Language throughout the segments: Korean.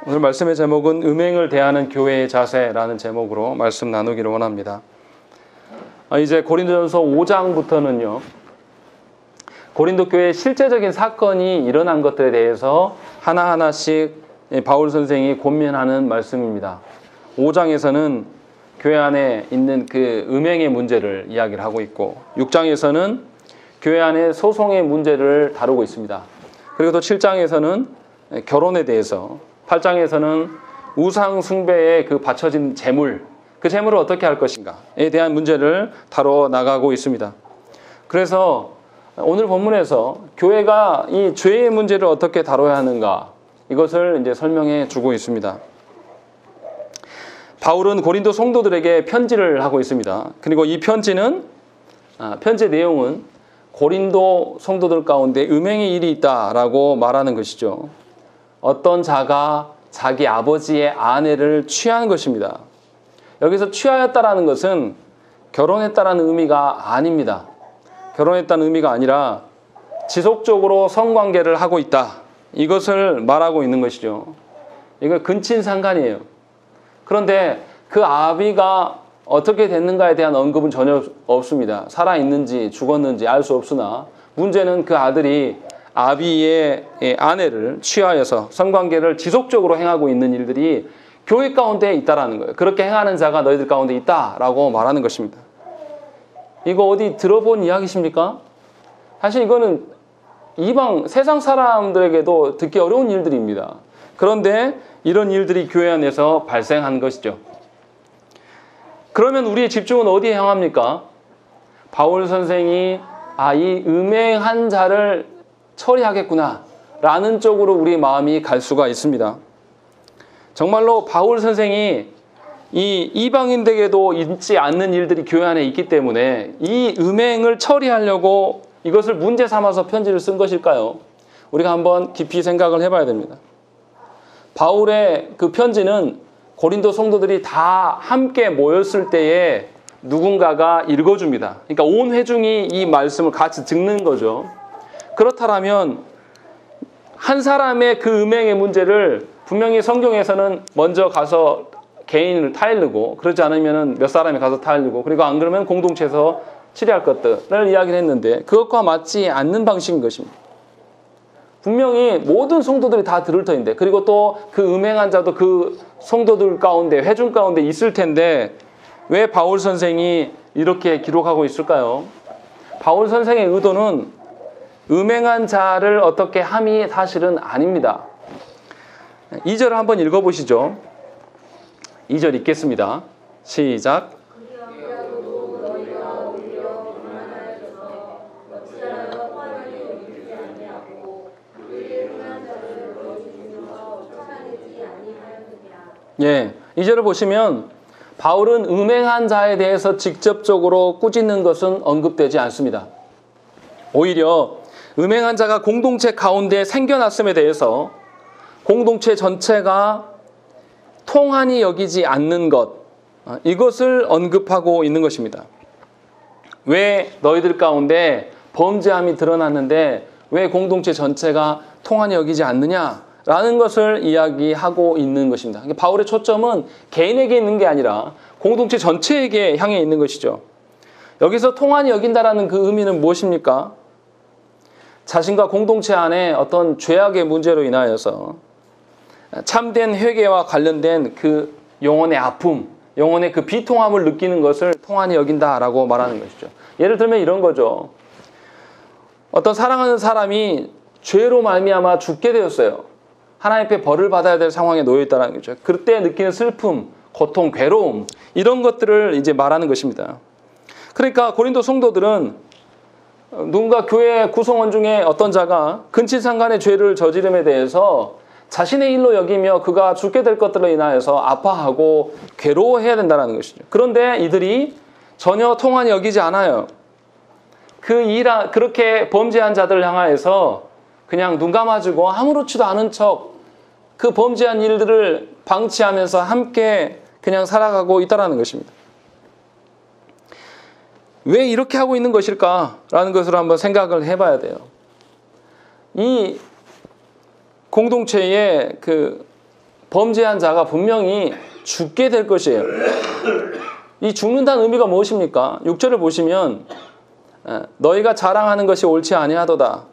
오늘 말씀의 제목은 음행을 대하는 교회의 자세라는 제목으로 말씀 나누기를 원합니다. 이제 고린도전서 5장부터는요, 고린도 교회의 실제적인 사건이 일어난 것들에 대해서 하나하나씩 바울 선생이 권면하는 말씀입니다. 5장에서는 교회 안에 있는 그 음행의 문제를 이야기를 하고 있고, 6장에서는 교회 안의 소송의 문제를 다루고 있습니다. 그리고 또 7장에서는 결혼에 대해서, 8장에서는 우상 숭배에 그 바쳐진 재물, 그 재물을 어떻게 할 것인가에 대한 문제를 다뤄 나가고 있습니다. 그래서 오늘 본문에서 교회가 이 죄의 문제를 어떻게 다뤄야 하는가, 이것을 이제 설명해 주고 있습니다. 바울은 고린도 성도들에게 편지를 하고 있습니다. 그리고 이 편지의 내용은 고린도 성도들 가운데 음행의 일이 있다라고 말하는 것이죠. 어떤 자가 자기 아버지의 아내를 취한 것입니다. 여기서 취하였다라는 것은 결혼했다라는 의미가 아닙니다. 결혼했다는 의미가 아니라 지속적으로 성관계를 하고 있다, 이것을 말하고 있는 것이죠. 이거 근친상간이에요. 그런데 그 아비가 어떻게 됐는가에 대한 언급은 전혀 없습니다. 살아있는지 죽었는지 알 수 없으나, 문제는 그 아들이 아비의 아내를 취하여서 성관계를 지속적으로 행하고 있는 일들이 교회 가운데 있다라는 거예요. 그렇게 행하는 자가 너희들 가운데 있다라고 말하는 것입니다. 이거 어디 들어본 이야기십니까? 사실 이거는 이방 세상 사람들에게도 듣기 어려운 일들입니다. 그런데 이런 일들이 교회 안에서 발생한 것이죠. 그러면 우리의 집중은 어디에 향합니까? 바울 선생이 이 음행한 자를 처리하겠구나 라는 쪽으로 우리 마음이 갈 수가 있습니다. 정말로 바울 선생이 이 이방인들에게도 있지 않는 일들이 교회 안에 있기 때문에 이 음행을 처리하려고 이것을 문제 삼아서 편지를 쓴 것일까요? 우리가 한번 깊이 생각을 해봐야 됩니다. 바울의 그 편지는 고린도 성도들이 다 함께 모였을 때에 누군가가 읽어줍니다. 그러니까 온 회중이 이 말씀을 같이 듣는 거죠. 그렇다면 한 사람의 그 음행의 문제를 분명히 성경에서는 먼저 가서 개인을 타일르고, 그러지 않으면 몇 사람이 가서 타일르고, 그리고 안 그러면 공동체에서 치료할 것들을 이야기를 했는데, 그것과 맞지 않는 방식인 것입니다. 분명히 모든 성도들이 다 들을 터인데, 그리고 또 그 음행한 자도 그 성도들 가운데, 회중 가운데 있을 텐데 왜 바울 선생이 이렇게 기록하고 있을까요? 바울 선생의 의도는 음행한 자를 어떻게 함이 사실은 아닙니다. 2절 한번 읽어보시죠. 2절 읽겠습니다. 시작. 예, 2절을 보시면 바울은 음행한 자에 대해서 직접적으로 꾸짖는 것은 언급되지 않습니다. 오히려 음행한 자가 공동체 가운데 생겨났음에 대해서 공동체 전체가 통한이 여기지 않는 것, 이것을 언급하고 있는 것입니다. 왜 너희들 가운데 범죄함이 드러났는데 왜 공동체 전체가 통한이 여기지 않느냐라는 것을 이야기하고 있는 것입니다. 바울의 초점은 개인에게 있는 게 아니라 공동체 전체에게 향해 있는 것이죠. 여기서 통한이 여긴다라는 그 의미는 무엇입니까? 자신과 공동체 안에 어떤 죄악의 문제로 인하여서 참된 회개와 관련된 그 영혼의 아픔, 영혼의 그 비통함을 느끼는 것을 통한이 여긴다라고 말하는 것이죠. 예를 들면 이런 거죠. 어떤 사랑하는 사람이 죄로 말미암아 죽게 되었어요. 하나님 앞에 벌을 받아야 될 상황에 놓여 있다는 거죠. 그때 느끼는 슬픔, 고통, 괴로움, 이런 것들을 이제 말하는 것입니다. 그러니까 고린도 성도들은 누군가 교회 구성원 중에 어떤 자가 근친상간의 죄를 저지름에 대해서 자신의 일로 여기며 그가 죽게 될 것들로 인하여서 아파하고 괴로워해야 된다는 것이죠. 그런데 이들이 전혀 통한이 여기지 않아요. 그렇게 범죄한 자들을 향하여서 그냥 눈 감아주고 아무렇지도 않은 척 그 범죄한 일들을 방치하면서 함께 그냥 살아가고 있다는 것입니다. 왜 이렇게 하고 있는 것일까라는 것을 한번 생각을 해봐야 돼요. 이 공동체의 그 범죄한 자가 분명히 죽게 될 것이에요. 이 죽는다는 의미가 무엇입니까? 6절을 보시면 너희가 자랑하는 것이 옳지 아니하도다.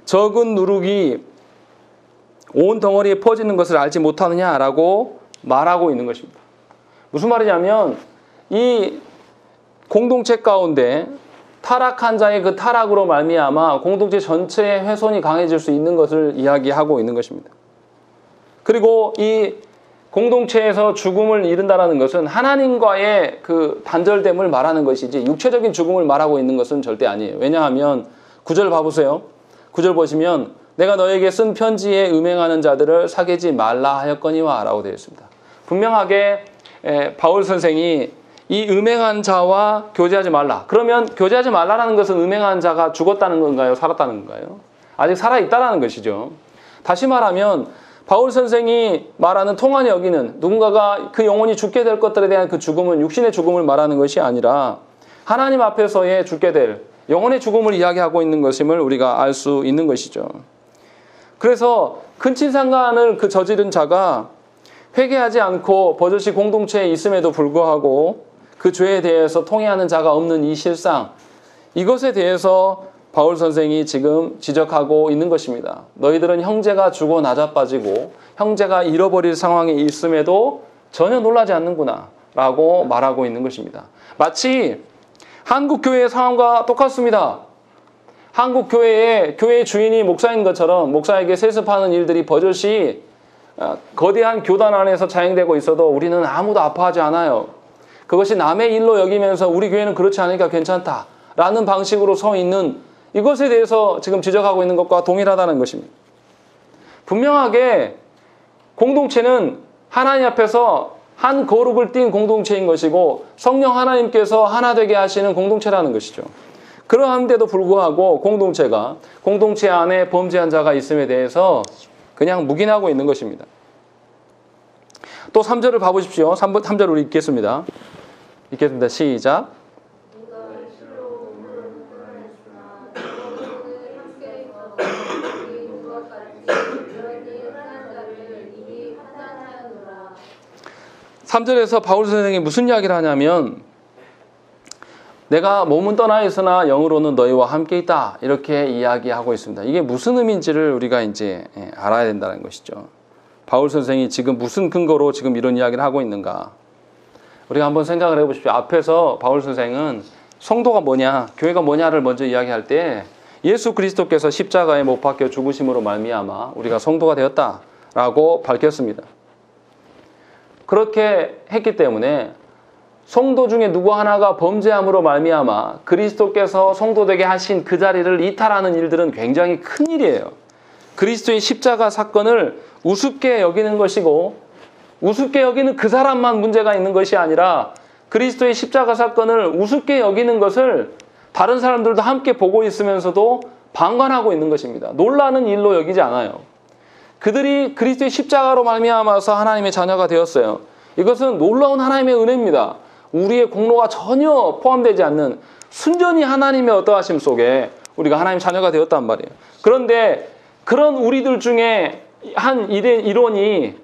적은 누룩이 온 덩어리에 퍼지는 것을 알지 못하느냐라고 말하고 있는 것입니다. 무슨 말이냐면 이 공동체 가운데 타락한 자의 그 타락으로 말미암아 공동체 전체의 훼손이 강해질 수 있는 것을 이야기하고 있는 것입니다. 그리고 이 공동체에서 죽음을 이룬다는 것은 하나님과의 그 단절됨을 말하는 것이지 육체적인 죽음을 말하고 있는 것은 절대 아니에요. 왜냐하면 9절 봐보세요. 9절 보시면 내가 너에게 쓴 편지에 음행하는 자들을 사귀지 말라 하였거니와 라고 되어 있습니다. 분명하게 바울 선생이 이 음행한 자와 교제하지 말라. 그러면 교제하지 말라는 것은 음행한 자가 죽었다는 건가요? 살았다는 건가요? 아직 살아있다는 것이죠. 다시 말하면 바울 선생이 말하는 통한이 여기는 누군가가 그 영혼이 죽게 될 것들에 대한 그 죽음은 육신의 죽음을 말하는 것이 아니라 하나님 앞에서의 죽게 될 영혼의 죽음을 이야기하고 있는 것임을 우리가 알 수 있는 것이죠. 그래서 근친상간을 그 저지른 자가 회개하지 않고 버젓이 공동체에 있음에도 불구하고 그 죄에 대해서 통회하는 자가 없는 이 실상, 이것에 대해서 바울 선생이 지금 지적하고 있는 것입니다. 너희들은 형제가 죽어 낮아빠지고 형제가 잃어버릴 상황에 있음에도 전혀 놀라지 않는구나 라고 말하고 있는 것입니다. 마치 한국교회의 상황과 똑같습니다. 한국교회의 교회 주인이 목사인 것처럼 목사에게 세습하는 일들이 버젓이 거대한 교단 안에서 자행되고 있어도 우리는 아무도 아파하지 않아요. 그것이 남의 일로 여기면서 우리 교회는 그렇지 않으니까 괜찮다라는 방식으로 서 있는 이것에 대해서 지금 지적하고 있는 것과 동일하다는 것입니다. 분명하게 공동체는 하나님 앞에서 한 거룩을 띈 공동체인 것이고 성령 하나님께서 하나 되게 하시는 공동체라는 것이죠. 그러한데도 불구하고 공동체가 공동체 안에 범죄한 자가 있음에 대해서 그냥 묵인하고 있는 것입니다. 또 3절을 봐보십시오. 3절 우리 읽겠습니다. 시작. (3절에서) 바울 선생이 무슨 이야기를 하냐면 내가 몸은 떠나 있으나 영으로는 너희와 함께 있다 이렇게 이야기하고 있습니다. 이게 무슨 의미인지를 우리가 이제 알아야 된다는 것이죠. 바울 선생이 지금 무슨 근거로 지금 이런 이야기를 하고 있는가? 우리가 한번 생각을 해보십시오. 앞에서 바울 선생은 성도가 뭐냐, 교회가 뭐냐를 먼저 이야기할 때 예수 그리스도께서 십자가에 못 박혀 죽으심으로 말미암아 우리가 성도가 되었다라고 밝혔습니다. 그렇게 했기 때문에 성도 중에 누구 하나가 범죄함으로 말미암아 그리스도께서 성도 되게 하신 그 자리를 이탈하는 일들은 굉장히 큰 일이에요. 그리스도의 십자가 사건을 우습게 여기는 것이고 우습게 여기는 그 사람만 문제가 있는 것이 아니라 그리스도의 십자가 사건을 우습게 여기는 것을 다른 사람들도 함께 보고 있으면서도 방관하고 있는 것입니다. 놀라는 일로 여기지 않아요. 그들이 그리스도의 십자가로 말미암아서 하나님의 자녀가 되었어요. 이것은 놀라운 하나님의 은혜입니다. 우리의 공로가 전혀 포함되지 않는 순전히 하나님의 어떠하심 속에 우리가 하나님의 자녀가 되었단 말이에요. 그런데 그런 우리들 중에 한 일원이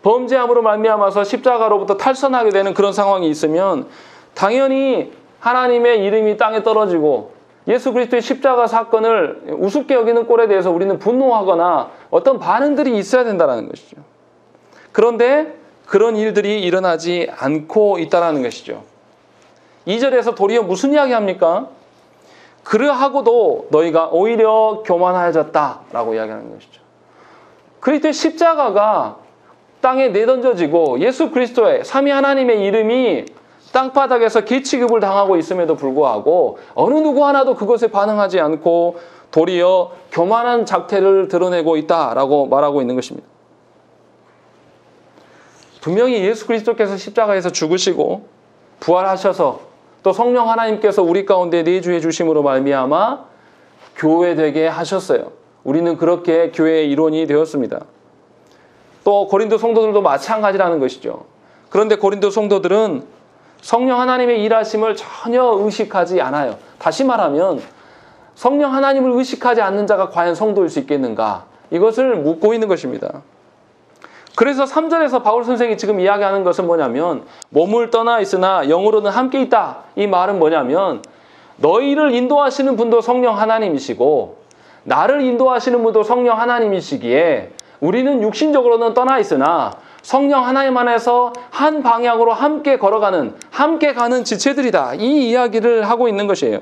범죄함으로 말미암아서 십자가로부터 탈선하게 되는 그런 상황이 있으면 당연히 하나님의 이름이 땅에 떨어지고 예수 그리스도의 십자가 사건을 우습게 여기는 꼴에 대해서 우리는 분노하거나 어떤 반응들이 있어야 된다는 것이죠. 그런데 그런 일들이 일어나지 않고 있다는 것이죠. 2절에서 도리어 무슨 이야기합니까? 그러하고도 너희가 오히려 교만하여졌다라고 이야기하는 것이죠. 그리스도의 십자가가 땅에 내던져지고 예수 그리스도의 삼위 하나님의 이름이 땅바닥에서 기취급을 당하고 있음에도 불구하고 어느 누구 하나도 그것에 반응하지 않고 도리어 교만한 작태를 드러내고 있다라고 말하고 있는 것입니다. 분명히 예수 그리스도께서 십자가에서 죽으시고 부활하셔서 또 성령 하나님께서 우리 가운데 내주해 주심으로 말미암아 교회되게 하셨어요. 우리는 그렇게 교회의 일원이 되었습니다. 또 고린도 성도들도 마찬가지라는 것이죠. 그런데 고린도 성도들은 성령 하나님의 일하심을 전혀 의식하지 않아요. 다시 말하면 성령 하나님을 의식하지 않는 자가 과연 성도일 수 있겠는가? 이것을 묻고 있는 것입니다. 그래서 3절에서 바울 선생이 지금 이야기하는 것은 뭐냐면 몸을 떠나 있으나 영으로는 함께 있다. 이 말은 뭐냐면 너희를 인도하시는 분도 성령 하나님이시고 나를 인도하시는 분도 성령 하나님이시기에 우리는 육신적으로는 떠나 있으나 성령 하나님 안에서 한 방향으로 함께 걸어가는, 함께 가는 지체들이다. 이 이야기를 하고 있는 것이에요.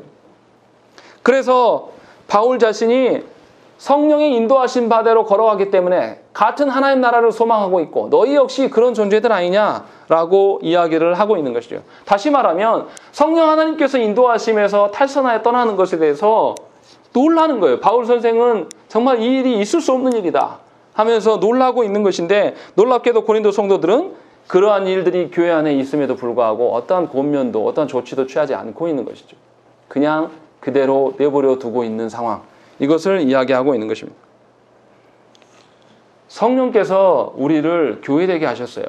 그래서 바울 자신이 성령의 인도하신 바대로 걸어가기 때문에 같은 하나님 나라를 소망하고 있고 너희 역시 그런 존재들 아니냐라고 이야기를 하고 있는 것이죠. 다시 말하면 성령 하나님께서 인도하심에서 탈선하여 떠나는 것에 대해서 놀라는 거예요. 바울 선생은 정말 이 일이 있을 수 없는 일이다 하면서 놀라고 있는 것인데, 놀랍게도 고린도 성도들은 그러한 일들이 교회 안에 있음에도 불구하고 어떠한 권면도 어떠한 조치도 취하지 않고 있는 것이죠. 그냥 그대로 내버려 두고 있는 상황, 이것을 이야기하고 있는 것입니다. 성령께서 우리를 교회되게 하셨어요.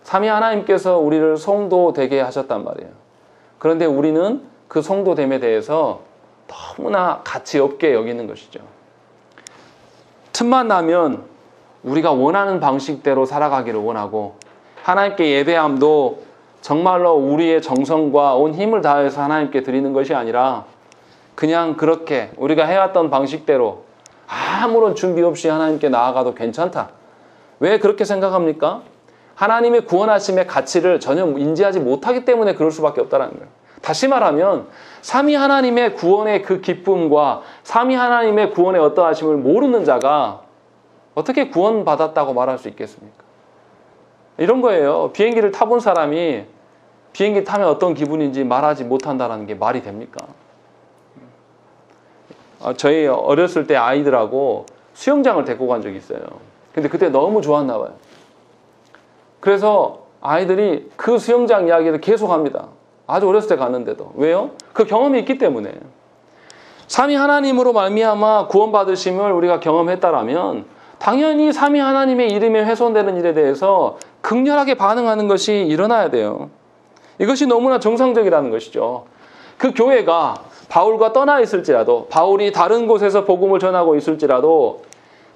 삼위 하나님께서 우리를 성도 되게 하셨단 말이에요. 그런데 우리는 그 성도됨에 대해서 너무나 가치 없게 여기는 것이죠. 틈만 나면 우리가 원하는 방식대로 살아가기를 원하고, 하나님께 예배함도 정말로 우리의 정성과 온 힘을 다해서 하나님께 드리는 것이 아니라 그냥 그렇게 우리가 해왔던 방식대로 아무런 준비 없이 하나님께 나아가도 괜찮다. 왜 그렇게 생각합니까? 하나님의 구원하심의 가치를 전혀 인지하지 못하기 때문에 그럴 수밖에 없다는 거예요. 다시 말하면 삼위 하나님의 구원의 그 기쁨과 삼위 하나님의 구원의 어떠하심을 모르는 자가 어떻게 구원받았다고 말할 수 있겠습니까? 이런 거예요. 비행기를 타본 사람이 비행기 타면 어떤 기분인지 말하지 못한다는 게 말이 됩니까? 저희 어렸을 때 아이들하고 수영장을 데리고 간 적이 있어요. 근데 그때 너무 좋았나 봐요. 그래서 아이들이 그 수영장 이야기를 계속 합니다. 아주 어렸을 때 갔는데도. 왜요? 그 경험이 있기 때문에. 삼위 하나님으로 말미암아 구원받으심을 우리가 경험했다라면 당연히 삼위 하나님의 이름이 훼손되는 일에 대해서 극렬하게 반응하는 것이 일어나야 돼요. 이것이 너무나 정상적이라는 것이죠. 그 교회가 바울과 떠나 있을지라도, 바울이 다른 곳에서 복음을 전하고 있을지라도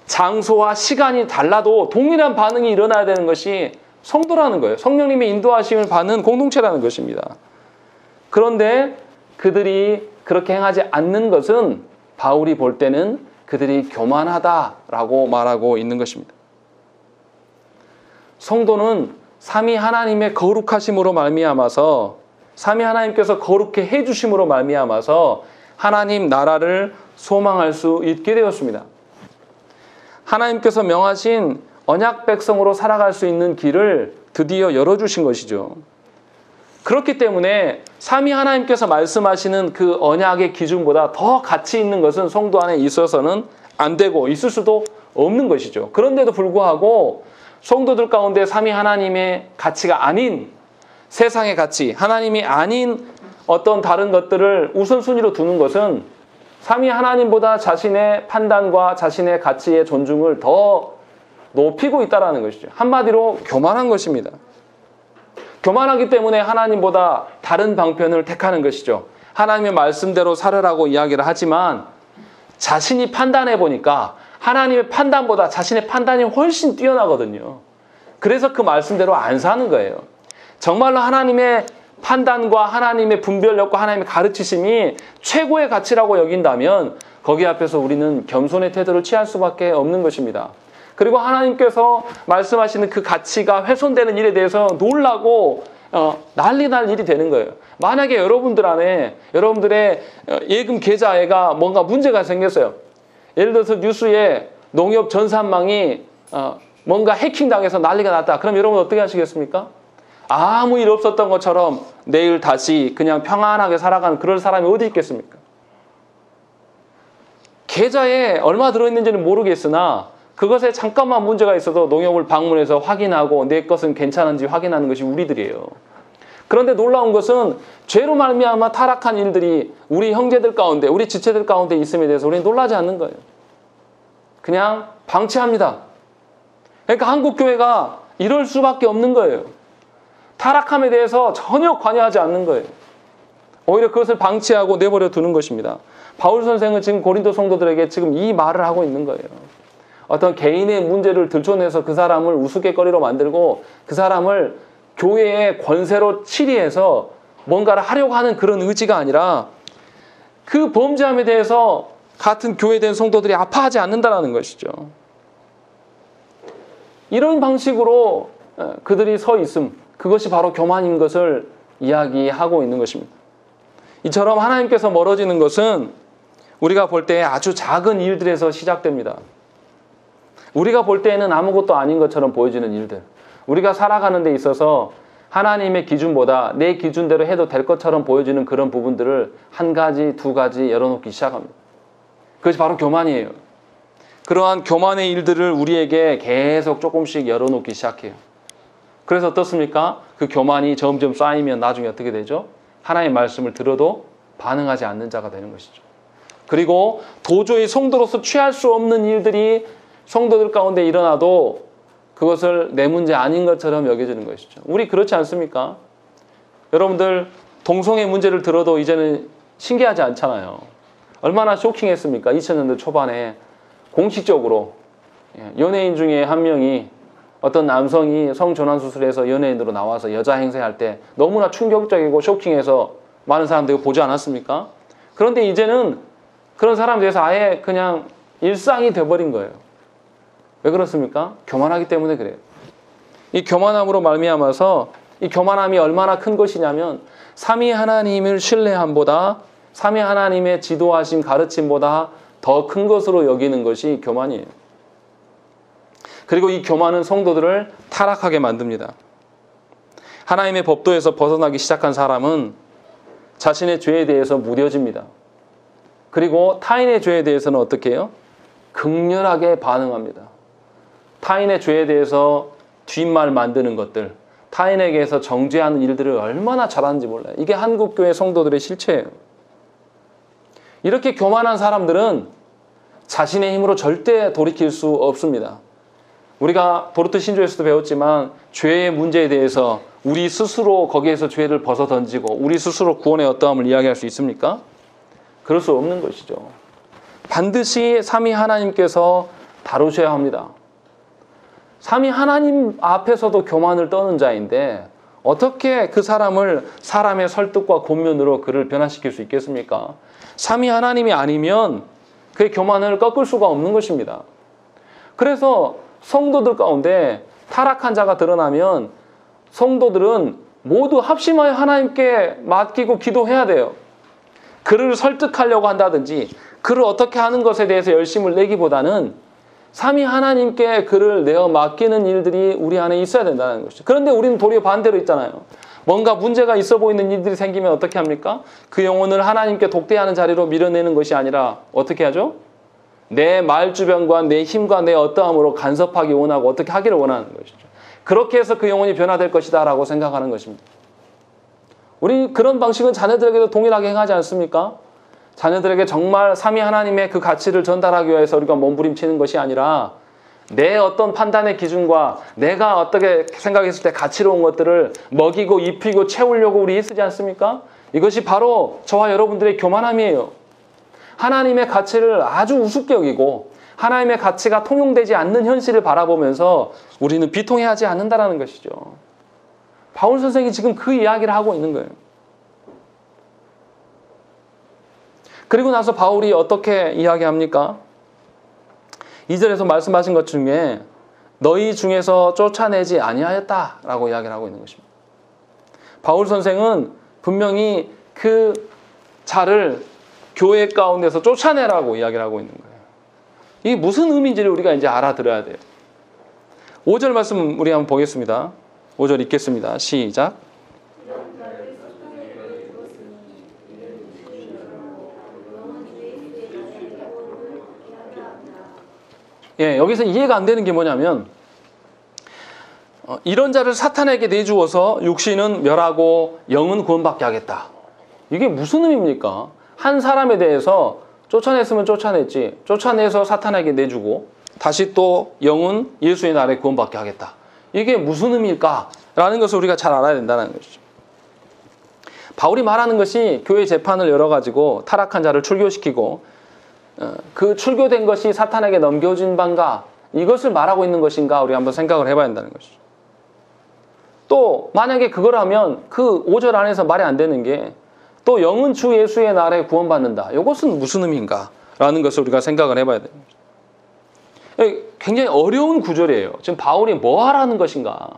장소와 시간이 달라도 동일한 반응이 일어나야 되는 것이 성도라는 거예요. 성령님의 인도하심을 받는 공동체라는 것입니다. 그런데 그들이 그렇게 행하지 않는 것은 바울이 볼 때는 그들이 교만하다라고 말하고 있는 것입니다. 성도는 삼위 하나님의 거룩하심으로 말미암아서, 삼위 하나님께서 거룩해 해주심으로 말미암아서 하나님 나라를 소망할 수 있게 되었습니다. 하나님께서 명하신 언약 백성으로 살아갈 수 있는 길을 드디어 열어주신 것이죠. 그렇기 때문에 삼위 하나님께서 말씀하시는 그 언약의 기준보다 더 가치 있는 것은 성도 안에 있어서는 안 되고 있을 수도 없는 것이죠. 그런데도 불구하고 성도들 가운데 삼위 하나님의 가치가 아닌 세상의 가치, 하나님이 아닌 어떤 다른 것들을 우선순위로 두는 것은 삼위 하나님보다 자신의 판단과 자신의 가치의 존중을 더 높이고 있다는 것이죠. 한마디로 교만한 것입니다. 교만하기 때문에 하나님보다 다른 방편을 택하는 것이죠. 하나님의 말씀대로 살으라고 이야기를 하지만 자신이 판단해 보니까 하나님의 판단보다 자신의 판단이 훨씬 뛰어나거든요. 그래서 그 말씀대로 안 사는 거예요. 정말로 하나님의 판단과 하나님의 분별력과 하나님의 가르치심이 최고의 가치라고 여긴다면 거기 앞에서 우리는 겸손의 태도를 취할 수밖에 없는 것입니다. 그리고 하나님께서 말씀하시는 그 가치가 훼손되는 일에 대해서 놀라고 난리 날 일이 되는 거예요. 만약에 여러분들 안에 여러분들의 예금 계좌에가 뭔가 문제가 생겼어요. 예를 들어서 뉴스에 농협 전산망이 뭔가 해킹당해서 난리가 났다. 그럼 여러분 어떻게 하시겠습니까? 아무 일 없었던 것처럼 내일 다시 그냥 평안하게 살아가는 그럴 사람이 어디 있겠습니까? 계좌에 얼마 들어있는지는 모르겠으나 그것에 잠깐만 문제가 있어도 농협을 방문해서 확인하고 내 것은 괜찮은지 확인하는 것이 우리들이에요. 그런데 놀라운 것은 죄로 말미암아 타락한 일들이 우리 형제들 가운데, 우리 지체들 가운데 있음에 대해서 우리는 놀라지 않는 거예요. 그냥 방치합니다. 그러니까 한국교회가 이럴 수밖에 없는 거예요. 타락함에 대해서 전혀 관여하지 않는 거예요. 오히려 그것을 방치하고 내버려 두는 것입니다. 바울 선생은 지금 고린도 성도들에게 지금 이 말을 하고 있는 거예요. 어떤 개인의 문제를 들춰내서 그 사람을 우스갯거리로 만들고 그 사람을 교회의 권세로 치리해서 뭔가를 하려고 하는 그런 의지가 아니라 그 범죄함에 대해서 같은 교회된 성도들이 아파하지 않는다는 것이죠. 이런 방식으로 그들이 서 있음, 그것이 바로 교만인 것을 이야기하고 있는 것입니다. 이처럼 하나님께서 멀어지는 것은 우리가 볼 때 아주 작은 일들에서 시작됩니다. 우리가 볼 때에는 아무것도 아닌 것처럼 보여지는 일들, 우리가 살아가는 데 있어서 하나님의 기준보다 내 기준대로 해도 될 것처럼 보여지는 그런 부분들을 한 가지, 두 가지 열어놓기 시작합니다. 그것이 바로 교만이에요. 그러한 교만의 일들을 우리에게 계속 조금씩 열어놓기 시작해요. 그래서 어떻습니까? 그 교만이 점점 쌓이면 나중에 어떻게 되죠? 하나님의 말씀을 들어도 반응하지 않는 자가 되는 것이죠. 그리고 도저히 성도로서 취할 수 없는 일들이 성도들 가운데 일어나도 그것을 내 문제 아닌 것처럼 여겨지는 것이죠. 우리 그렇지 않습니까? 여러분들 동성애 문제를 들어도 이제는 신기하지 않잖아요. 얼마나 쇼킹했습니까? 2000년대 초반에 공식적으로 연예인 중에 한 명이 어떤 남성이 성전환 수술해서 연예인으로 나와서 여자 행세할 때 너무나 충격적이고 쇼킹해서 많은 사람들이 보지 않았습니까? 그런데 이제는 그런 사람에 대해서 아예 그냥 일상이 돼버린 거예요. 왜 그렇습니까? 교만하기 때문에 그래요. 이 교만함으로 말미암아서 이 교만함이 얼마나 큰 것이냐면 삼위 하나님을 신뢰함보다 삼위 하나님의 지도하심 가르침보다 더 큰 것으로 여기는 것이 교만이에요. 그리고 이 교만은 성도들을 타락하게 만듭니다. 하나님의 법도에서 벗어나기 시작한 사람은 자신의 죄에 대해서 무뎌집니다. 그리고 타인의 죄에 대해서는 어떻게 해요? 극렬하게 반응합니다. 타인의 죄에 대해서 뒷말 만드는 것들, 타인에게서 정죄하는 일들을 얼마나 잘하는지 몰라요. 이게 한국교회 성도들의 실체예요. 이렇게 교만한 사람들은 자신의 힘으로 절대 돌이킬 수 없습니다. 우리가 도르트 신조에서도 배웠지만 죄의 문제에 대해서 우리 스스로 거기에서 죄를 벗어 던지고 우리 스스로 구원의 어떠함을 이야기할 수 있습니까? 그럴 수 없는 것이죠. 반드시 삼위 하나님께서 다루셔야 합니다. 삼위 하나님 앞에서도 교만을 떠는 자인데 어떻게 그 사람을 사람의 설득과 권면으로 그를 변화시킬 수 있겠습니까? 삼위 하나님이 아니면 그의 교만을 꺾을 수가 없는 것입니다. 그래서 성도들 가운데 타락한 자가 드러나면 성도들은 모두 합심하여 하나님께 맡기고 기도해야 돼요. 그를 설득하려고 한다든지 그를 어떻게 하는 것에 대해서 열심을 내기보다는 삼위 하나님께 그를 내어 맡기는 일들이 우리 안에 있어야 된다는 것이죠. 그런데 우리는 도리어 반대로 있잖아요. 뭔가 문제가 있어 보이는 일들이 생기면 어떻게 합니까? 그 영혼을 하나님께 독대하는 자리로 밀어내는 것이 아니라 어떻게 하죠? 내 말주변과 내 힘과 내 어떠함으로 간섭하기 원하고 어떻게 하기를 원하는 것이죠. 그렇게 해서 그 영혼이 변화될 것이다 라고 생각하는 것입니다. 우리 그런 방식은 자녀들에게도 동일하게 행하지 않습니까? 자녀들에게 정말 삼위 하나님의 그 가치를 전달하기 위해서 우리가 몸부림치는 것이 아니라 내 어떤 판단의 기준과 내가 어떻게 생각했을 때 가치로운 것들을 먹이고 입히고 채우려고 우리 애쓰지 않습니까? 이것이 바로 저와 여러분들의 교만함이에요. 하나님의 가치를 아주 우습게 여기고 하나님의 가치가 통용되지 않는 현실을 바라보면서 우리는 비통해하지 않는다는 것이죠. 바울 선생이 지금 그 이야기를 하고 있는 거예요. 그리고 나서 바울이 어떻게 이야기합니까? 2절에서 말씀하신 것 중에 너희 중에서 쫓아내지 아니하였다라고 이야기를 하고 있는 것입니다. 바울 선생은 분명히 그 자를 교회 가운데서 쫓아내라고 이야기를 하고 있는 거예요. 이게 무슨 의미인지를 우리가 이제 알아들어야 돼요. 5절 말씀 우리 한번 보겠습니다. 5절 읽겠습니다. 시작. 예, 여기서 이해가 안 되는 게 뭐냐면 이런 자를 사탄에게 내주어서 육신은 멸하고 영은 구원받게 하겠다. 이게 무슨 의미입니까? 한 사람에 대해서 쫓아냈으면 쫓아냈지, 쫓아내서 사탄에게 내주고 다시 또 영은 예수의 날에 구원받게 하겠다. 이게 무슨 의미일까? 라는 것을 우리가 잘 알아야 된다는 것이죠. 바울이 말하는 것이 교회 재판을 열어가지고 타락한 자를 출교시키고 그 출교된 것이 사탄에게 넘겨진 반가 이것을 말하고 있는 것인가 우리가 한번 생각을 해봐야 한다는 것이죠. 또 만약에 그걸 하면 그 5절 안에서 말이 안 되는 게 또 영은 주 예수의 날에 구원받는다. 이것은 무슨 의미인가? 라는 것을 우리가 생각을 해봐야 됩니다. 굉장히 어려운 구절이에요. 지금 바울이 뭐 하라는 것인가?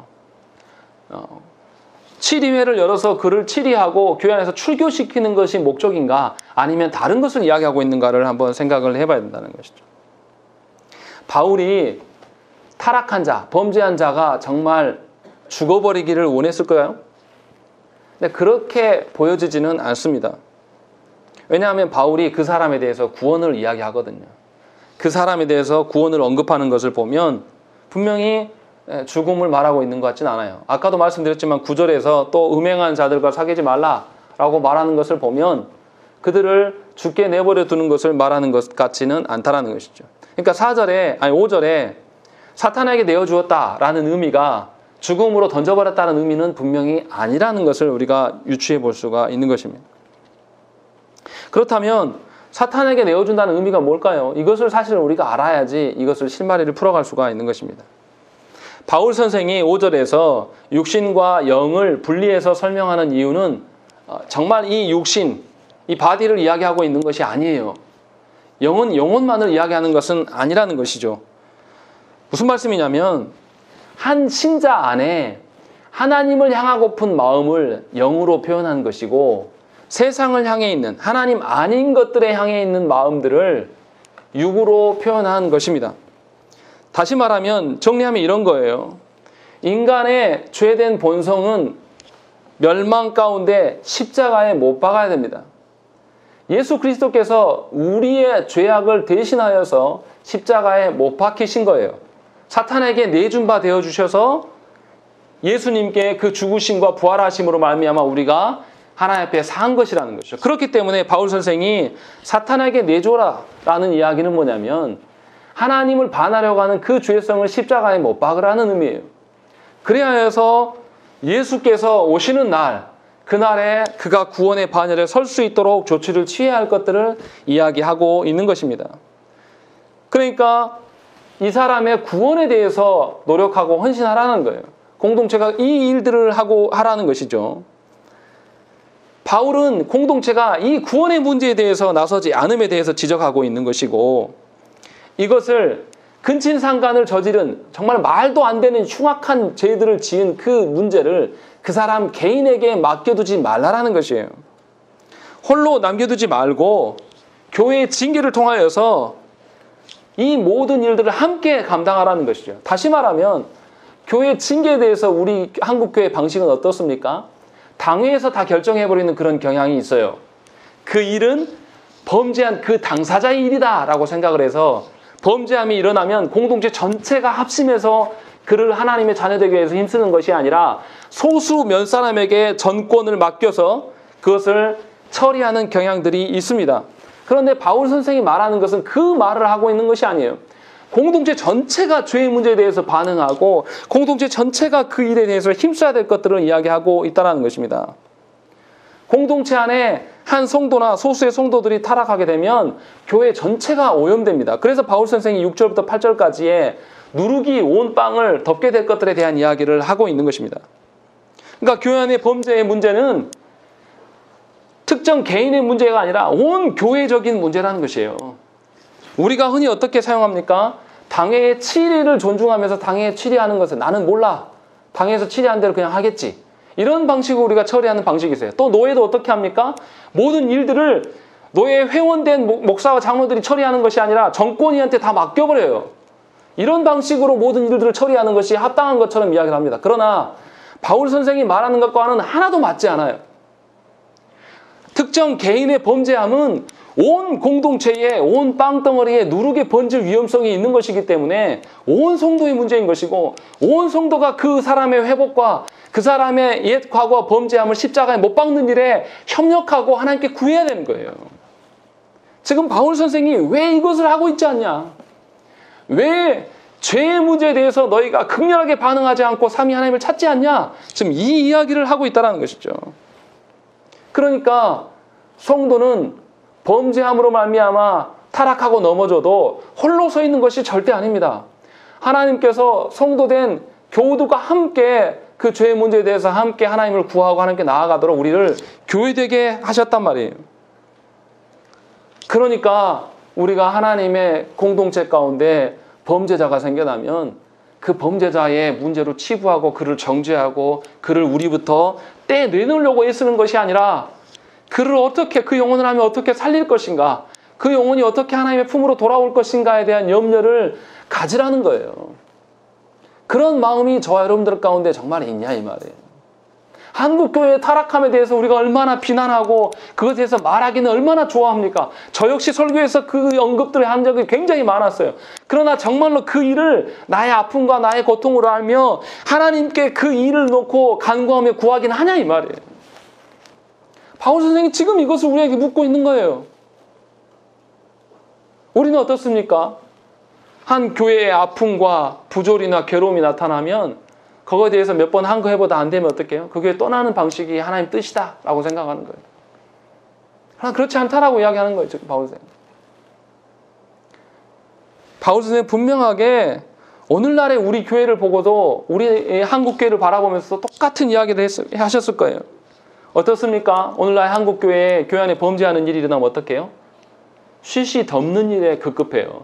7위회를 열어서 그를 치리하고 교회 안에서 출교시키는 것이 목적인가? 아니면 다른 것을 이야기하고 있는가를 한번 생각을 해봐야 된다는 것이죠. 바울이 타락한 자, 범죄한 자가 정말 죽어버리기를 원했을까요? 근데 그렇게 보여지지는 않습니다. 왜냐하면 바울이 그 사람에 대해서 구원을 이야기하거든요. 그 사람에 대해서 구원을 언급하는 것을 보면 분명히 죽음을 말하고 있는 것 같지는 않아요. 아까도 말씀드렸지만 9절에서 또 음행한 자들과 사귀지 말라라고 말하는 것을 보면 그들을 죽게 내버려 두는 것을 말하는 것 같지는 않다라는 것이죠. 그러니까 5절에 사탄에게 내어주었다라는 의미가 죽음으로 던져버렸다는 의미는 분명히 아니라는 것을 우리가 유추해 볼 수가 있는 것입니다. 그렇다면 사탄에게 내어준다는 의미가 뭘까요? 이것을 사실 우리가 알아야지 이것을 실마리를 풀어갈 수가 있는 것입니다. 바울 선생이 5절에서 육신과 영을 분리해서 설명하는 이유는 정말 이 육신, 이 바디를 이야기하고 있는 것이 아니에요. 영혼만을 이야기하는 것은 아니라는 것이죠. 무슨 말씀이냐면 한 신자 안에 하나님을 향하고픈 마음을 영으로 표현한 것이고 세상을 향해 있는 하나님 아닌 것들에 향해 있는 마음들을 육으로 표현한 것입니다. 다시 말하면 정리하면 이런 거예요. 인간의 죄된 본성은 멸망 가운데 십자가에 못 박아야 됩니다. 예수 그리스도께서 우리의 죄악을 대신하여서 십자가에 못 박히신 거예요. 사탄에게 내준 바 되어주셔서 예수님께 그 죽으심과 부활하심으로 말미암아 우리가 하나님 앞에 산 것이라는 것이죠. 그렇기 때문에 바울 선생이 사탄에게 내줘라 라는 이야기는 뭐냐면 하나님을 반하려고 하는 그 죄성을 십자가에 못 박으라는 의미예요. 그래야 해서 예수께서 오시는 날, 그날에 그가 구원의 반열에 설 수 있도록 조치를 취해야 할 것들을 이야기하고 있는 것입니다. 그러니까 이 사람의 구원에 대해서 노력하고 헌신하라는 거예요. 공동체가 이 일들을 하고 하라는 것이죠. 바울은 공동체가 이 구원의 문제에 대해서 나서지 않음에 대해서 지적하고 있는 것이고 이것을 근친상간을 저지른 정말 말도 안 되는 흉악한 죄들을 지은 그 문제를 그 사람 개인에게 맡겨두지 말라라는 것이에요. 홀로 남겨두지 말고 교회의 징계를 통하여서 이 모든 일들을 함께 감당하라는 것이죠. 다시 말하면 교회 징계에 대해서 우리 한국교회 방식은 어떻습니까? 당회에서 다 결정해버리는 그런 경향이 있어요. 그 일은 범죄한 그 당사자의 일이다 라고 생각을 해서 범죄함이 일어나면 공동체 전체가 합심해서 그를 하나님의 자녀되기 위해서 힘쓰는 것이 아니라 소수 몇 사람에게 전권을 맡겨서 그것을 처리하는 경향들이 있습니다. 그런데 바울 선생이 말하는 것은 그 말을 하고 있는 것이 아니에요. 공동체 전체가 죄의 문제에 대해서 반응하고 공동체 전체가 그 일에 대해서 힘써야 될 것들을 이야기하고 있다는 것입니다. 공동체 안에 한 성도나 소수의 성도들이 타락하게 되면 교회 전체가 오염됩니다. 그래서 바울 선생이 6절부터 8절까지의 누룩이 온 빵을 덮게 될 것들에 대한 이야기를 하고 있는 것입니다. 그러니까 교회 안의 범죄의 문제는 특정 개인의 문제가 아니라 온 교회적인 문제라는 것이에요. 우리가 흔히 어떻게 사용합니까? 당회의 치리를 존중하면서 당회에 치리하는 것은 나는 몰라. 당회에서 치리한 대로 그냥 하겠지. 이런 방식으로 우리가 처리하는 방식이 있어요. 또 노예도 어떻게 합니까? 모든 일들을 노예 회원된 목사와 장로들이 처리하는 것이 아니라 정권이한테 다 맡겨버려요. 이런 방식으로 모든 일들을 처리하는 것이 합당한 것처럼 이야기를 합니다. 그러나 바울 선생이 말하는 것과는 하나도 맞지 않아요. 특정 개인의 범죄함은 온 공동체에 온 빵덩어리에 누룩에 번질 위험성이 있는 것이기 때문에 온 성도의 문제인 것이고 온 성도가 그 사람의 회복과 그 사람의 옛 과거와 범죄함을 십자가에 못 박는 일에 협력하고 하나님께 구해야 되는 거예요. 지금 바울 선생이 왜 이것을 하고 있지 않냐? 왜 죄의 문제에 대해서 너희가 극렬하게 반응하지 않고 삼위 하나님을 찾지 않냐? 지금 이 이야기를 하고 있다는 것이죠. 그러니까 성도는 범죄함으로 말미암아 타락하고 넘어져도 홀로 서 있는 것이 절대 아닙니다. 하나님께서 성도된 교우들과 함께 그 죄의 문제에 대해서 함께 하나님을 구하고 하나님께 나아가도록 우리를 교회되게 하셨단 말이에요. 그러니까 우리가 하나님의 공동체 가운데 범죄자가 생겨나면 그 범죄자의 문제로 치부하고 그를 정죄하고 그를 우리부터 떼내놓으려고 애쓰는 것이 아니라 그를 어떻게, 그 영혼을 하면 어떻게 살릴 것인가, 그 영혼이 어떻게 하나님의 품으로 돌아올 것인가에 대한 염려를 가지라는 거예요. 그런 마음이 저와 여러분들 가운데 정말 있냐 이 말이에요. 한국교회의 타락함에 대해서 우리가 얼마나 비난하고 그것에 대해서 말하기는 얼마나 좋아합니까? 저 역시 설교에서 그 언급들을 한 적이 굉장히 많았어요. 그러나 정말로 그 일을 나의 아픔과 나의 고통으로 알며 하나님께 그 일을 놓고 간구하며 구하긴 하냐 이 말이에요. 바울 선생이 지금 이것을 우리에게 묻고 있는 거예요. 우리는 어떻습니까? 한 교회의 아픔과 부조리나 괴로움이 나타나면 그거에 대해서 몇 번 한 거 해보다 안 되면 어떡해요? 그 교회 떠나는 방식이 하나님 뜻이다 라고 생각하는 거예요. 그러나 그렇지 않다라고 이야기하는 거예요. 바울 선생. 바울 선생 분명하게 오늘날의 우리 교회를 보고도 우리 한국교회를 바라보면서 똑같은 이야기를 하셨을 거예요. 어떻습니까? 오늘날 한국교회에 교회 안에 범죄하는 일이 일어나면 어떡해요? 쉬쉬 덮는 일에 급급해요.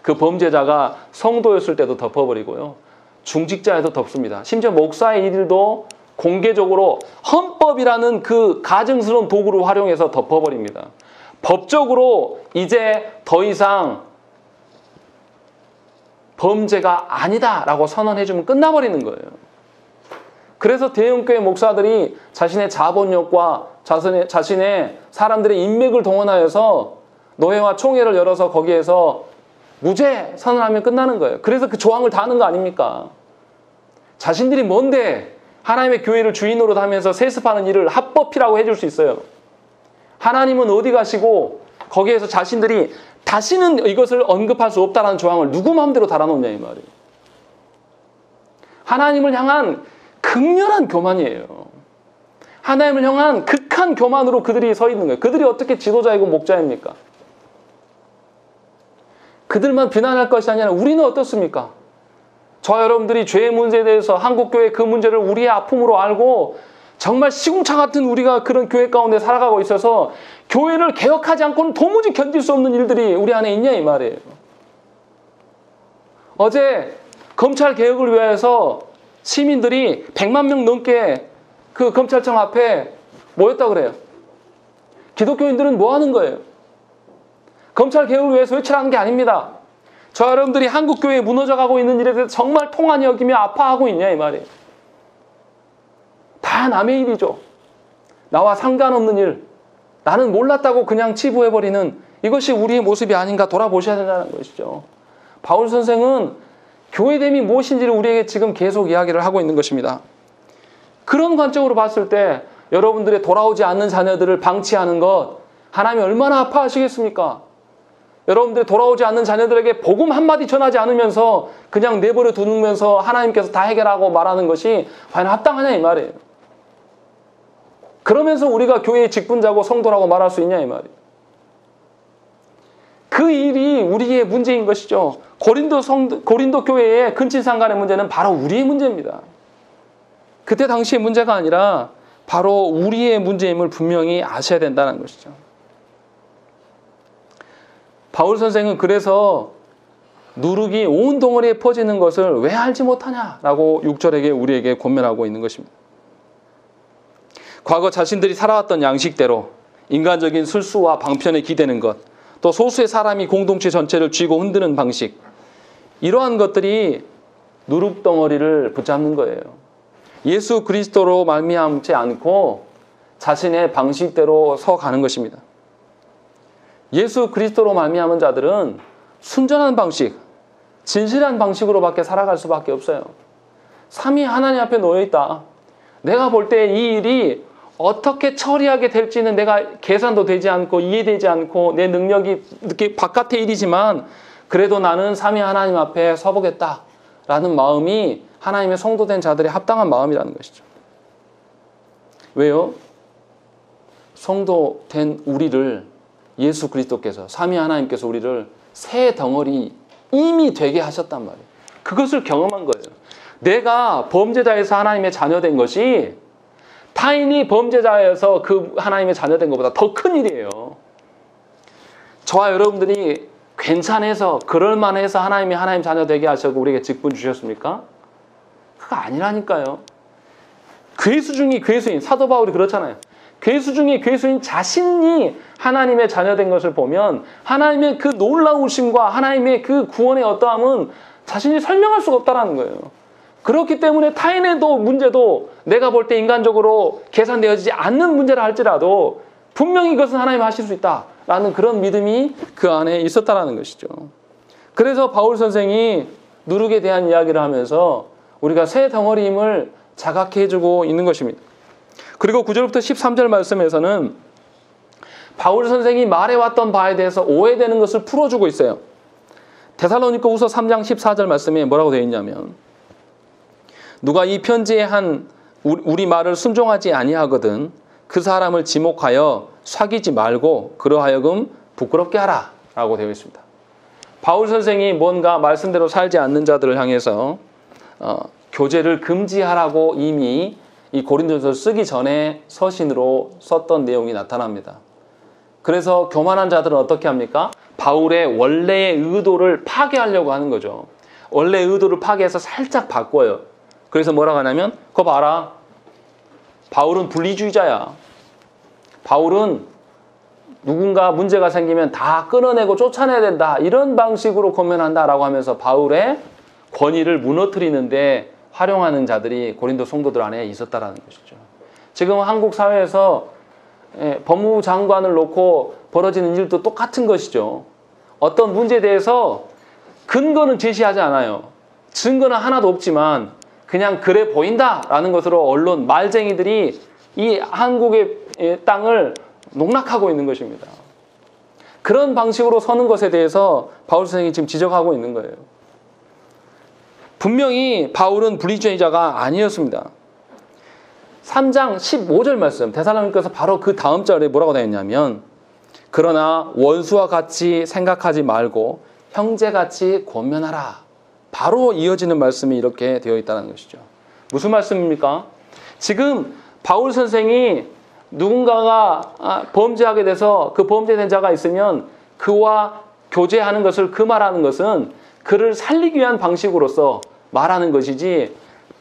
그 범죄자가 성도였을 때도 덮어버리고요. 중직자에도 덮습니다. 심지어 목사의 일도 공개적으로 헌법이라는 그 가증스러운 도구를 활용해서 덮어버립니다. 법적으로 이제 더 이상 범죄가 아니다라고 선언해주면 끝나버리는 거예요. 그래서 대형교회 목사들이 자신의 자본력과 자신의 사람들의 인맥을 동원하여서 노회와 총회를 열어서 거기에서 무죄 선언하면 끝나는 거예요. 그래서 그 조항을 다 하는 거 아닙니까? 자신들이 뭔데 하나님의 교회를 주인으로 하면서 세습하는 일을 합법이라고 해줄 수 있어요. 하나님은 어디 가시고 거기에서 자신들이 다시는 이것을 언급할 수 없다는 조항을 누구 마음대로 달아놓냐 이 말이에요. 하나님을 향한 극렬한 교만이에요. 하나님을 향한 극한 교만으로 그들이 서 있는 거예요. 그들이 어떻게 지도자이고 목자입니까? 그들만 비난할 것이 아니라 우리는 어떻습니까? 저와 여러분들이 죄의 문제에 대해서 한국교회 그 문제를 우리의 아픔으로 알고 정말 시궁창 같은 우리가 그런 교회 가운데 살아가고 있어서 교회를 개혁하지 않고는 도무지 견딜 수 없는 일들이 우리 안에 있냐 이 말이에요. 어제 검찰 개혁을 위해서 시민들이 100만 명 넘게 그 검찰청 앞에 모였다고 그래요. 기독교인들은 뭐 하는 거예요? 검찰 개혁을 위해서 외치라는 게 아닙니다. 저 여러분들이 한국교회에 무너져가고 있는 일에 대해서 정말 통한이 여기며 아파하고 있냐 이 말이에요. 다 남의 일이죠. 나와 상관없는 일, 나는 몰랐다고 그냥 치부해버리는 이것이 우리의 모습이 아닌가 돌아보셔야 된다는 것이죠. 바울 선생은 교회됨이 무엇인지를 우리에게 지금 계속 이야기를 하고 있는 것입니다. 그런 관점으로 봤을 때 여러분들의 돌아오지 않는 자녀들을 방치하는 것 하나님이 얼마나 아파하시겠습니까? 여러분들이 돌아오지 않는 자녀들에게 복음 한마디 전하지 않으면서 그냥 내버려 두면서 하나님께서 다 해결하고 말하는 것이 과연 합당하냐 이 말이에요. 그러면서 우리가 교회의 직분자고 성도라고 말할 수 있냐 이 말이에요. 그 일이 우리의 문제인 것이죠. 고린도 교회의 근친상간의 문제는 바로 우리의 문제입니다. 그때 당시의 문제가 아니라 바로 우리의 문제임을 분명히 아셔야 된다는 것이죠. 바울 선생은 그래서 누룩이 온 덩어리에 퍼지는 것을 왜 알지 못하냐라고 6절에게 우리에게 권면하고 있는 것입니다. 과거 자신들이 살아왔던 양식대로 인간적인 술수와 방편에 기대는 것, 또 소수의 사람이 공동체 전체를 쥐고 흔드는 방식, 이러한 것들이 누룩덩어리를 붙잡는 거예요. 예수 그리스도로 말미암지 않고 자신의 방식대로 서가는 것입니다. 예수 그리스도로 말미암은 자들은 순전한 방식, 진실한 방식으로밖에 살아갈 수밖에 없어요. 삼위 하나님 앞에 놓여있다. 내가 볼 때 이 일이 어떻게 처리하게 될지는 내가 계산도 되지 않고 이해되지 않고 내 능력이 이렇게 바깥의 일이지만 그래도 나는 삼위 하나님 앞에 서보겠다라는 마음이 하나님의 성도된 자들의 합당한 마음이라는 것이죠. 왜요? 성도된 우리를 예수 그리스도께서 삼위 하나님께서 우리를 새 덩어리 이미 되게 하셨단 말이에요. 그것을 경험한 거예요. 내가 범죄자에서 하나님의 자녀된 것이 타인이 범죄자여서 그 하나님의 자녀된 것보다 더 큰 일이에요. 저와 여러분들이 괜찮아서 그럴만해서 하나님 자녀 되게 하셔고 우리에게 직분 주셨습니까? 그거 아니라니까요. 괴수 중의 괴수인, 사도 바울이 그렇잖아요. 괴수 중의 괴수인 자신이 하나님의 자녀된 것을 보면 하나님의 그 놀라우심과 하나님의 그 구원의 어떠함은 자신이 설명할 수가 없다는 거예요. 그렇기 때문에 타인의 문제도 내가 볼 때 인간적으로 계산되어지지 않는 문제라 할지라도 분명히 이것은 하나님 하실 수 있다라는 그런 믿음이 그 안에 있었다라는 것이죠. 그래서 바울 선생이 누룩에 대한 이야기를 하면서 우리가 새 덩어리임을 자각해 주고 있는 것입니다. 그리고 9절부터 13절 말씀에서는 바울 선생이 말해왔던 바에 대해서 오해되는 것을 풀어주고 있어요. 데살로니가후서 3장 14절 말씀에 뭐라고 되어 있냐면 누가 이 편지에 한 우리 말을 순종하지 아니하거든 그 사람을 지목하여 사귀지 말고 그러하여금 부끄럽게 하라 라고 되어 있습니다. 바울 선생이 뭔가 말씀대로 살지 않는 자들을 향해서 교제를 금지하라고 이미 이 고린도전서를 쓰기 전에 서신으로 썼던 내용이 나타납니다. 그래서 교만한 자들은 어떻게 합니까? 바울의 원래의 의도를 파괴하려고 하는 거죠. 원래의 의도를 파괴해서 살짝 바꿔요. 그래서 뭐라고 하냐면 그거 봐라. 바울은 분리주의자야. 바울은 누군가 문제가 생기면 다 끊어내고 쫓아내야 된다. 이런 방식으로 권면한다라고 하면서 바울의 권위를 무너뜨리는데 활용하는 자들이 고린도 성도들 안에 있었다라는 것이죠. 지금 한국 사회에서 법무부 장관을 놓고 벌어지는 일도 똑같은 것이죠. 어떤 문제에 대해서 근거는 제시하지 않아요. 증거는 하나도 없지만 그냥 그래 보인다라는 것으로 언론 말쟁이들이 이 한국의 땅을 농락하고 있는 것입니다. 그런 방식으로 서는 것에 대해서 바울 선생이 지금 지적하고 있는 거예요. 분명히 바울은 분리주의자가 아니었습니다. 3장 15절 말씀, 데살로니가서 바로 그 다음 절에 뭐라고 되어 있냐면 그러나 원수와 같이 생각하지 말고 형제같이 권면하라. 바로 이어지는 말씀이 이렇게 되어 있다는 것이죠. 무슨 말씀입니까? 지금 바울 선생이 누군가가 범죄하게 돼서 그 범죄된 자가 있으면 그와 교제하는 것을 금하라는 것은 그를 살리기 위한 방식으로서 말하는 것이지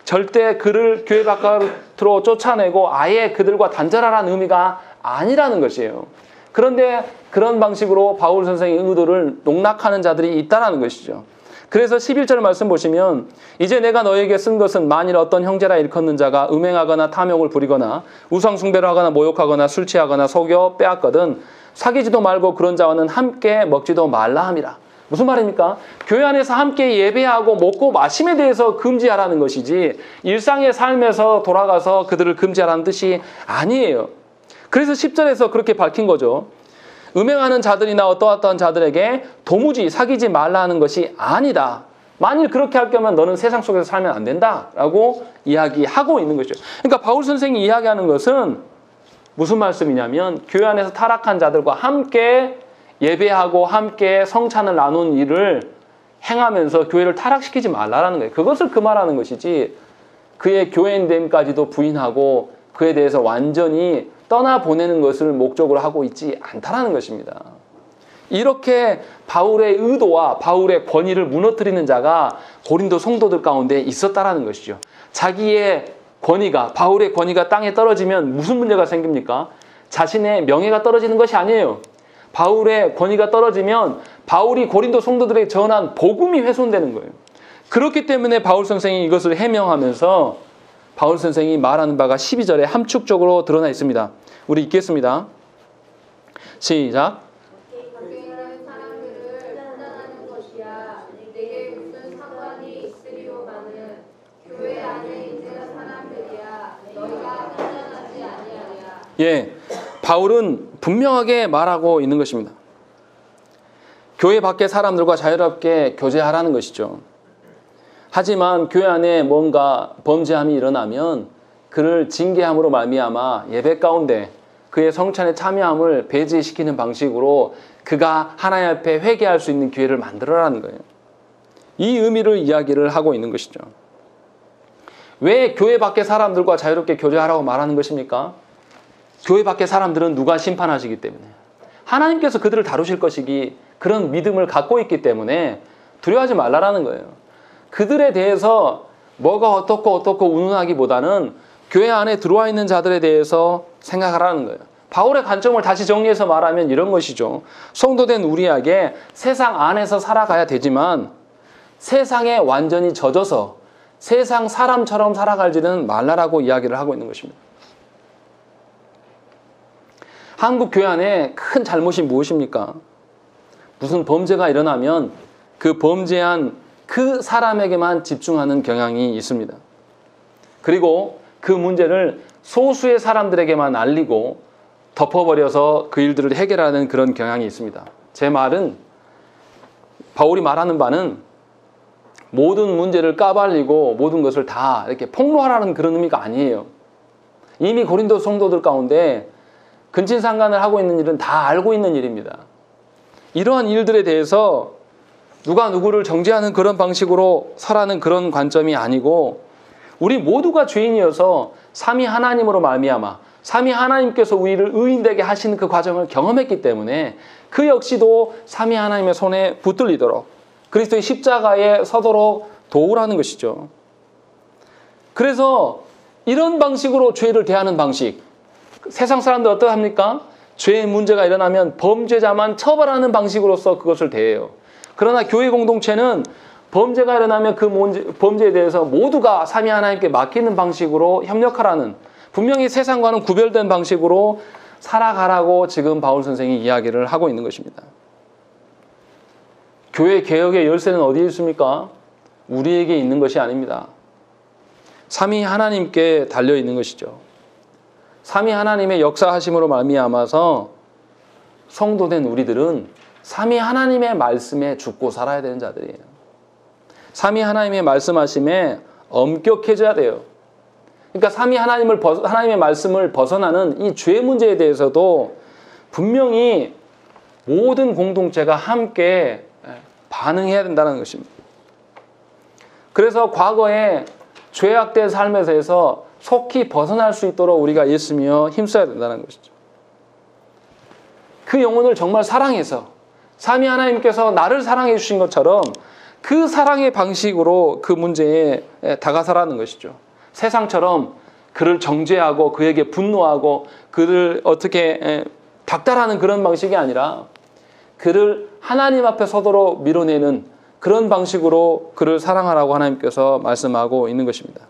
절대 그를 교회 바깥으로 쫓아내고 아예 그들과 단절하라는 의미가 아니라는 것이에요. 그런데 그런 방식으로 바울 선생의 의도를 농락하는 자들이 있다는 것이죠. 그래서 11절 말씀 보시면 이제 내가 너에게 쓴 것은 만일 어떤 형제라 일컫는 자가 음행하거나 탐욕을 부리거나 우상숭배를 하거나 모욕하거나 술 취하거나 속여 빼앗거든 사귀지도 말고 그런 자와는 함께 먹지도 말라 함이라. 무슨 말입니까? 교회 안에서 함께 예배하고 먹고 마심에 대해서 금지하라는 것이지 일상의 삶에서 돌아가서 그들을 금지하라는 뜻이 아니에요. 그래서 10절에서 그렇게 밝힌 거죠. 음행하는 자들이나 어떠한 자들에게 도무지 사귀지 말라는 것이 아니다. 만일 그렇게 할 거면 너는 세상 속에서 살면 안 된다라고 이야기하고 있는 것이죠. 그러니까 바울 선생이 이야기하는 것은 무슨 말씀이냐면 교회 안에서 타락한 자들과 함께 예배하고 함께 성찬을 나눈 일을 행하면서 교회를 타락시키지 말라는 거예요. 그것을 금하라는 것이지 그의 교회인됨까지도 부인하고 그에 대해서 완전히 떠나보내는 것을 목적으로 하고 있지 않다라는 것입니다. 이렇게 바울의 의도와 바울의 권위를 무너뜨리는 자가 고린도 성도들 가운데 있었다라는 것이죠. 자기의 권위가, 바울의 권위가 땅에 떨어지면 무슨 문제가 생깁니까? 자신의 명예가 떨어지는 것이 아니에요. 바울의 권위가 떨어지면 바울이 고린도 성도들에게 전한 복음이 훼손되는 거예요. 그렇기 때문에 바울 선생이 이것을 해명하면서 바울 선생이 말하는 바가 12절에 함축적으로 드러나 있습니다. 우리 읽겠습니다. 시작. 예, 바울은 분명하게 말하고 있는 것입니다. 교회 밖의 사람들과 자유롭게 교제하라는 것이죠. 하지만 교회 안에 뭔가 범죄함이 일어나면 그를 징계함으로 말미암아 예배 가운데 그의 성찬에 참여함을 배제시키는 방식으로 그가 하나님 앞에 회개할 수 있는 기회를 만들어라는 거예요. 이 의미를 이야기를 하고 있는 것이죠. 왜 교회 밖의 사람들과 자유롭게 교제하라고 말하는 것입니까? 교회 밖의 사람들은 누가 심판하시기 때문에, 하나님께서 그들을 다루실 것이기, 그런 믿음을 갖고 있기 때문에 두려워하지 말라라는 거예요. 그들에 대해서 뭐가 어떻고 운운하기보다는 교회 안에 들어와 있는 자들에 대해서 생각하라는 거예요. 바울의 관점을 다시 정리해서 말하면 이런 것이죠. 성도된 우리에게 세상 안에서 살아가야 되지만 세상에 완전히 젖어서 세상 사람처럼 살아가지는 말라라고 이야기를 하고 있는 것입니다. 한국 교회 안에 큰 잘못이 무엇입니까? 무슨 범죄가 일어나면 그 범죄한 그 사람에게만 집중하는 경향이 있습니다. 그리고 그 문제를 소수의 사람들에게만 알리고 덮어버려서 그 일들을 해결하는 그런 경향이 있습니다. 제 말은, 바울이 말하는 바는 모든 문제를 까발리고 모든 것을 다 이렇게 폭로하라는 그런 의미가 아니에요. 이미 고린도 성도들 가운데 근친상간을 하고 있는 일은 다 알고 있는 일입니다. 이러한 일들에 대해서 누가 누구를 정죄하는 그런 방식으로 설하는 그런 관점이 아니고, 우리 모두가 죄인이어서 삼위 하나님으로 말미암아 삼위 하나님께서 우리를 의인되게 하시는 그 과정을 경험했기 때문에 그 역시도 삼위 하나님의 손에 붙들리도록 그리스도의 십자가에 서도록 도우라는 것이죠. 그래서 이런 방식으로 죄를 대하는 방식, 세상 사람들 어떠합니까? 죄의 문제가 일어나면 범죄자만 처벌하는 방식으로서 그것을 대해요. 그러나 교회 공동체는 범죄가 일어나면 그 범죄에 대해서 모두가 삼위 하나님께 맡기는 방식으로 협력하라는, 분명히 세상과는 구별된 방식으로 살아가라고 지금 바울 선생이 이야기를 하고 있는 것입니다. 교회 개혁의 열쇠는 어디에 있습니까? 우리에게 있는 것이 아닙니다. 삼위 하나님께 달려 있는 것이죠. 삼위 하나님의 역사하심으로 말미암아서 성도된 우리들은 삼위 하나님의 말씀에 죽고 살아야 되는 자들이에요. 삼위 하나님의 말씀하심에 엄격해져야 돼요. 그러니까 삼위 하나님의 말씀을 벗어나는 이 죄 문제에 대해서도 분명히 모든 공동체가 함께 반응해야 된다는 것입니다. 그래서 과거에 죄악된 삶에서 속히 벗어날 수 있도록 우리가 애쓰며 힘써야 된다는 것이죠. 그 영혼을 정말 사랑해서 삼위 하나님께서 나를 사랑해 주신 것처럼 그 사랑의 방식으로 그 문제에 다가서라는 것이죠. 세상처럼 그를 정죄하고 그에게 분노하고 그를 어떻게 닥달하는 그런 방식이 아니라 그를 하나님 앞에 서도록 밀어내는 그런 방식으로 그를 사랑하라고 하나님께서 말씀하고 있는 것입니다.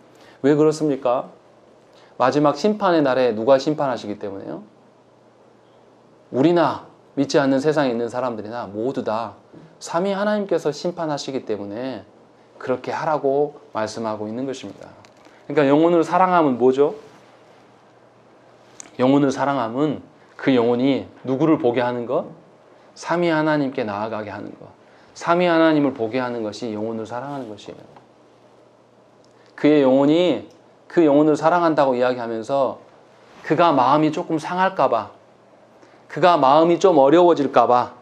왜 그렇습니까? 마지막 심판의 날에 누가 심판하시기 때문에요? 우리나 믿지 않는 세상에 있는 사람들이나 모두 다 삼위 하나님께서 심판하시기 때문에 그렇게 하라고 말씀하고 있는 것입니다. 그러니까 영혼을 사랑하면 뭐죠? 영혼을 사랑하면 그 영혼이 누구를 보게 하는 것? 삼위 하나님께 나아가게 하는 것. 삼위 하나님을 보게 하는 것이 영혼을 사랑하는 것이에요. 그의 영혼이 그 영혼을 사랑한다고 이야기하면서 그가 마음이 조금 상할까 봐, 그가 마음이 좀 어려워질까 봐,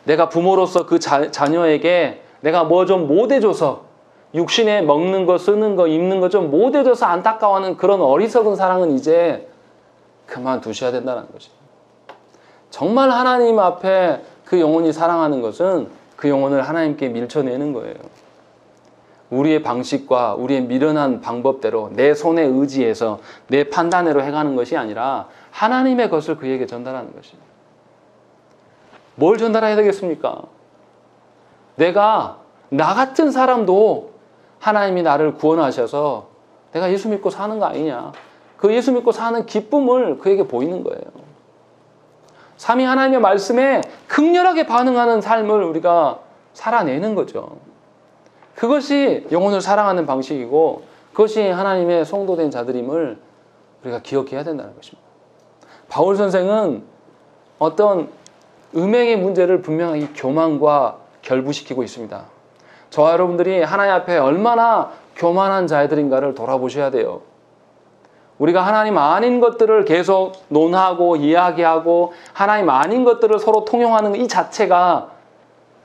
내가 부모로서 그 자녀에게 내가 뭐 좀 못해줘서, 육신에 먹는 거, 쓰는 거, 입는 거 좀 못해줘서 안타까워하는 그런 어리석은 사랑은 이제 그만두셔야 된다는 것이. 정말 하나님 앞에 그 영혼이 사랑하는 것은 그 영혼을 하나님께 밀쳐내는 거예요. 우리의 방식과 우리의 미련한 방법대로 내 손에 의지해서 내 판단으로 해가는 것이 아니라 하나님의 것을 그에게 전달하는 것입니다. 뭘 전달해야 되겠습니까? 내가 나 같은 사람도 하나님이 나를 구원하셔서 내가 예수 믿고 사는 거 아니냐. 그 예수 믿고 사는 기쁨을 그에게 보이는 거예요. 삼위 하나님의 말씀에 극렬하게 반응하는 삶을 우리가 살아내는 거죠. 그것이 영혼을 사랑하는 방식이고 그것이 하나님의 성도된 자들임을 우리가 기억해야 된다는 것입니다. 바울 선생은 어떤 음행의 문제를 분명히 교만과 결부시키고 있습니다. 저와 여러분들이 하나님 앞에 얼마나 교만한 자들인가를 돌아보셔야 돼요. 우리가 하나님 아닌 것들을 계속 논하고 이야기하고 하나님 아닌 것들을 서로 통용하는 이 자체가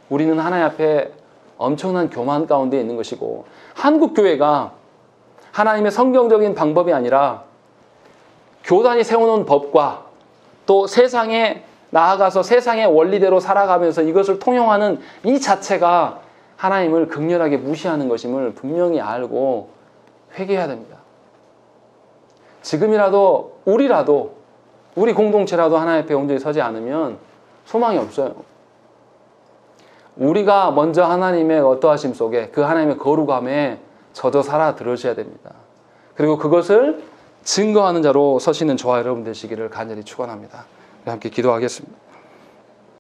우리는 하나님 앞에 엄청난 교만 가운데 있는 것이고, 한국 교회가 하나님의 성경적인 방법이 아니라 교단이 세워놓은 법과 또 세상에 나아가서 세상의 원리대로 살아가면서 이것을 통용하는 이 자체가 하나님을 극렬하게 무시하는 것임을 분명히 알고 회개해야 됩니다. 지금이라도 우리 공동체라도 하나님 앞에 온전히 서지 않으면 소망이 없어요. 우리가 먼저 하나님의 어떠하심 속에 그 하나님의 거룩함에 젖어 살아 들으셔야 됩니다. 그리고 그것을 증거하는 자로 서시는 저와 여러분 되시기를 간절히 축원합니다. 함께 기도하겠습니다.